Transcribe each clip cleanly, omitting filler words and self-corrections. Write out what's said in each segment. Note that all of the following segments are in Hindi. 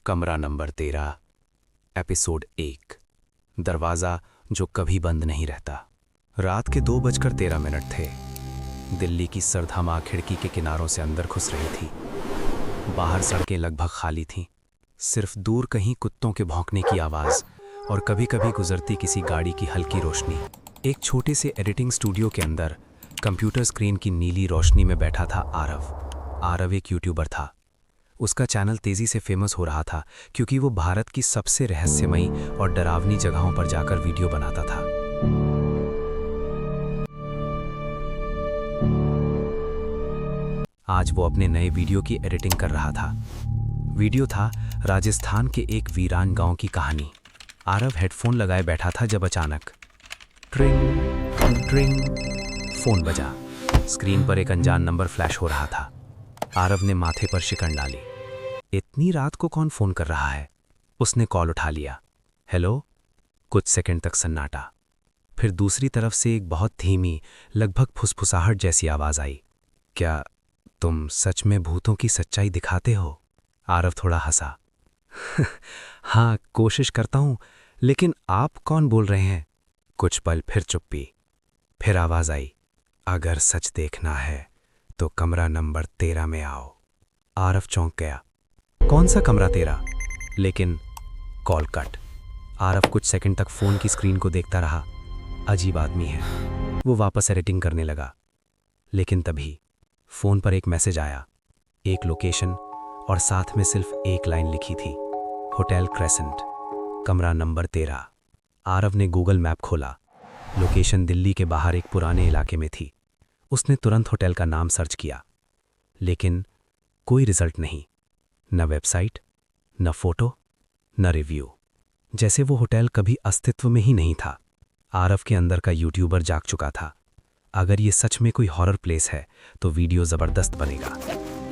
कमरा नंबर 13, एपिसोड 1। दरवाज़ा जो कभी बंद नहीं रहता। रात के 2:13 थे। दिल्ली की सर्द हवा खिड़की के किनारों से अंदर घुस रही थी। बाहर सड़कें लगभग खाली थीं, सिर्फ दूर कहीं कुत्तों के भौंकने की आवाज़ और कभी-कभी गुजरती किसी गाड़ी की हल्की रोशनी। एक छोटे से एडिटिंग स्टूडियो के अंदर कंप्यूटर स्क्रीन की नीली रोशनी में बैठा था आरव एक यूट्यूबर था। उसका चैनल तेजी से फेमस हो रहा था क्योंकि वो भारत की सबसे रहस्यमयी और डरावनी जगहों पर जाकर वीडियो बनाता था। आज वो अपने नए वीडियो की एडिटिंग कर रहा था। वीडियो था राजस्थान के एक वीरान गांव की कहानी। आरव हेडफोन लगाए बैठा था जब अचानक ट्रिंग ट्रिंग फोन बजा। स्क्रीन पर एक अनजान नंबर फ्लैश हो रहा था। आरव ने माथे पर शिकन डाली। इतनी रात को कौन फोन कर रहा है? उसने कॉल उठा लिया। हेलो। कुछ सेकंड तक सन्नाटा। फिर दूसरी तरफ से एक बहुत धीमी, लगभग फुसफुसाहट जैसी आवाज आई। क्या तुम सच में भूतों की सच्चाई दिखाते हो? आरव थोड़ा हंसा। हाँ, कोशिश करता हूं, लेकिन आप कौन बोल रहे हैं? कुछ पल फिर चुप्पी। फिर आवाज आई, अगर सच देखना है तो कमरा नंबर 13 में आओ। आरव चौंक गया। कौन सा कमरा 13? लेकिन कॉल कट। आरव कुछ सेकंड तक फोन की स्क्रीन को देखता रहा। अजीब आदमी है। वो वापस एडिटिंग करने लगा। लेकिन तभी फोन पर एक मैसेज आया, एक लोकेशन और साथ में सिर्फ एक लाइन लिखी थी, होटल क्रेसेंट, कमरा नंबर 13। आरव ने गूगल मैप खोला। लोकेशन दिल्ली के बाहर एक पुराने इलाके में थी। उसने तुरंत होटल का नाम सर्च किया, लेकिन कोई रिजल्ट नहीं। न वेबसाइट, न फोटो, न रिव्यू। जैसे वो होटल कभी अस्तित्व में ही नहीं था। आरव के अंदर का यूट्यूबर जाग चुका था। अगर ये सच में कोई हॉरर प्लेस है तो वीडियो जबरदस्त बनेगा।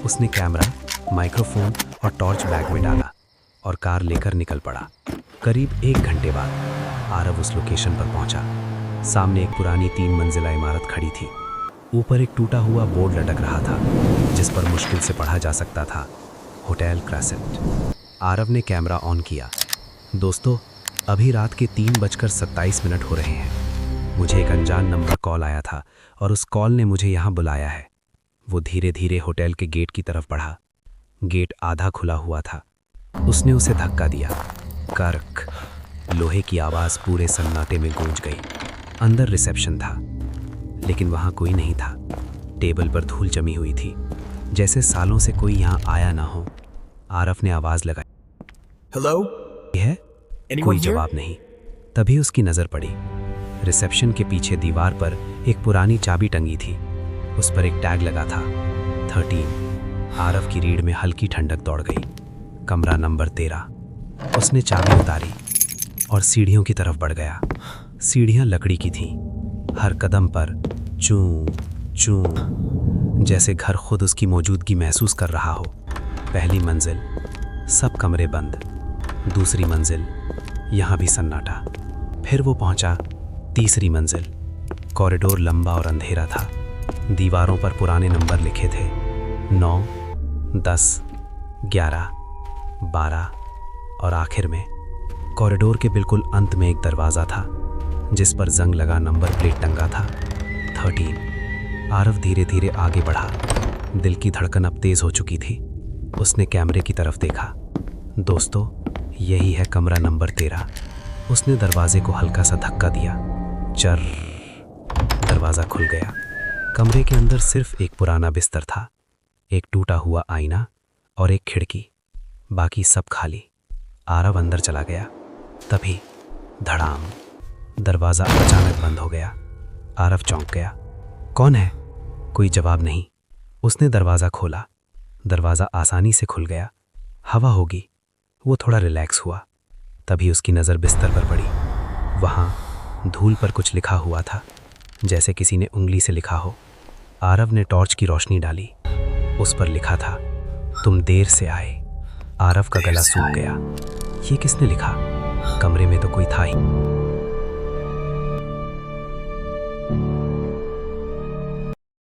उसने कैमरा, माइक्रोफोन और टॉर्च बैग में डाला और कार लेकर निकल पड़ा। करीब 1 घंटे बाद आरव उस लोकेशन पर पहुंचा। सामने एक पुरानी 3 मंजिला इमारत खड़ी थी। ऊपर एक टूटा हुआ बोर्ड लटक रहा था जिस पर मुश्किल से पढ़ा जा सकता था, होटल क्रेसेंट। आरव ने कैमरा ऑन किया। दोस्तों, अभी रात के 3:27 हो रहे हैं। मुझे एक अनजान नंबर कॉल आया था और उस कॉल ने मुझे यहाँ बुलाया है। वो धीरे धीरे होटल के गेट की तरफ बढ़ा। गेट आधा खुला हुआ था। उसने उसे धक्का दिया। कर्क। लोहे की आवाज़ पूरे सन्नाटे में गूंज गई। अंदर रिसेप्शन था, लेकिन वहाँ कोई नहीं था। टेबल पर धूल जमी हुई थी, जैसे सालों से कोई यहाँ आया ना हो। आरव ने आवाज लगाई, हेलो, है? कोई जवाब नहीं। तभी उसकी नजर पड़ी। रिसेप्शन के पीछे दीवार पर एक पुरानी चाबी टंगी थी। उस पर एक टैग लगा था, 13। आरव की रीढ़ में हल्की ठंडक दौड़ गई। कमरा नंबर 13। उसने चाबी उतारी और सीढ़ियों की तरफ बढ़ गया। सीढ़ियां लकड़ी की थीं। हर कदम पर चूं चूं, जैसे घर खुद उसकी मौजूदगी महसूस कर रहा हो। पहली मंजिल, सब कमरे बंद। दूसरी मंजिल, यहाँ भी सन्नाटा। फिर वो पहुंचा तीसरी मंजिल। कॉरिडोर लंबा और अंधेरा था। दीवारों पर पुराने नंबर लिखे थे, 9, 10, 11, 12 और आखिर में कॉरिडोर के बिल्कुल अंत में एक दरवाज़ा था जिस पर जंग लगा नंबर प्लेट टंगा था, 13। आरव धीरे धीरे आगे बढ़ा। दिल की धड़कन अब तेज हो चुकी थी। उसने कैमरे की तरफ देखा। दोस्तों, यही है कमरा नंबर 13। उसने दरवाजे को हल्का सा धक्का दिया। चर। दरवाज़ा खुल गया। कमरे के अंदर सिर्फ एक पुराना बिस्तर था, एक टूटा हुआ आईना और एक खिड़की। बाकी सब खाली। आरव अंदर चला गया। तभी धड़ाम, दरवाज़ा अचानक बंद हो गया। आरव चौंक गया। कौन है? कोई जवाब नहीं। उसने दरवाज़ा खोला। दरवाज़ा आसानी से खुल गया। हवा होगी। वो थोड़ा रिलैक्स हुआ। तभी उसकी नज़र बिस्तर पर पड़ी। वहाँ धूल पर कुछ लिखा हुआ था, जैसे किसी ने उंगली से लिखा हो। आरव ने टॉर्च की रोशनी डाली। उस पर लिखा था, तुम देर से आए। आरव का गला सूख गया। ये किसने लिखा? कमरे में तो कोई था ही।